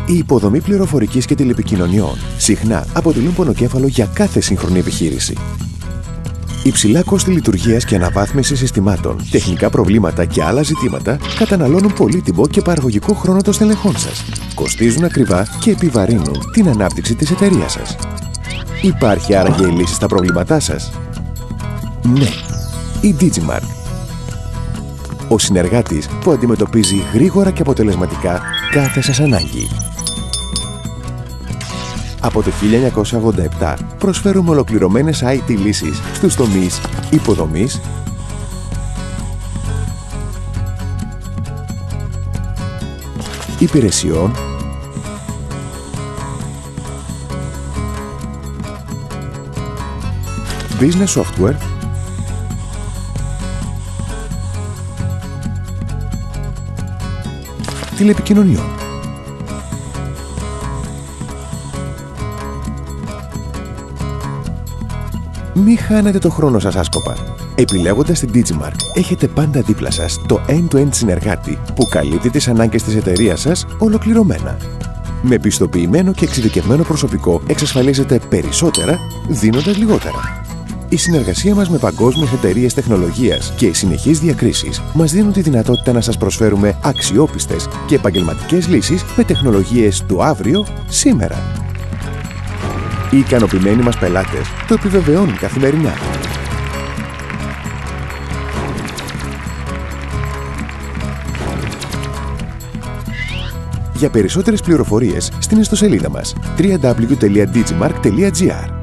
Η υποδομή πληροφορικής και τηλεπικοινωνιών συχνά αποτελούν πονοκέφαλο για κάθε σύγχρονη επιχείρηση. Υψηλά κόστη λειτουργίας και αναβάθμιση συστημάτων, τεχνικά προβλήματα και άλλα ζητήματα καταναλώνουν πολύτιμο και παραγωγικό χρόνο των στελεχών σας. Κοστίζουν ακριβά και επιβαρύνουν την ανάπτυξη της εταιρείας σας. Υπάρχει άραγε η λύση στα προβλήματά σας? Ναι, η Digimark. Ο συνεργάτης που αντιμετωπίζει γρήγορα και αποτελεσματικά κάθε σας ανάγκη. Από το 1987 προσφέρουμε ολοκληρωμένες IT λύσεις στους τομείς υποδομής, υπηρεσιών, business software, τηλεπικοινωνιών. Μη χάνετε το χρόνο σας άσκοπα. Επιλέγοντας την Digimark, έχετε πάντα δίπλα σας το end-to-end συνεργάτη που καλύπτει τις ανάγκες της εταιρείας σας ολοκληρωμένα. Με πιστοποιημένο και εξειδικευμένο προσωπικό εξασφαλίζετε περισσότερα δίνοντας λιγότερα. Η συνεργασία μας με παγκόσμιες εταιρείες τεχνολογίας και οι συνεχείς διακρίσεις μας δίνουν τη δυνατότητα να σας προσφέρουμε αξιόπιστες και επαγγελματικές λύσεις με τεχνολογίες του αύριο, σήμερα. Οι ικανοποιημένοι μας πελάτες το επιβεβαιώνουν καθημερινά. Για περισσότερες πληροφορίες στην ιστοσελίδα μας www.digimark.gr.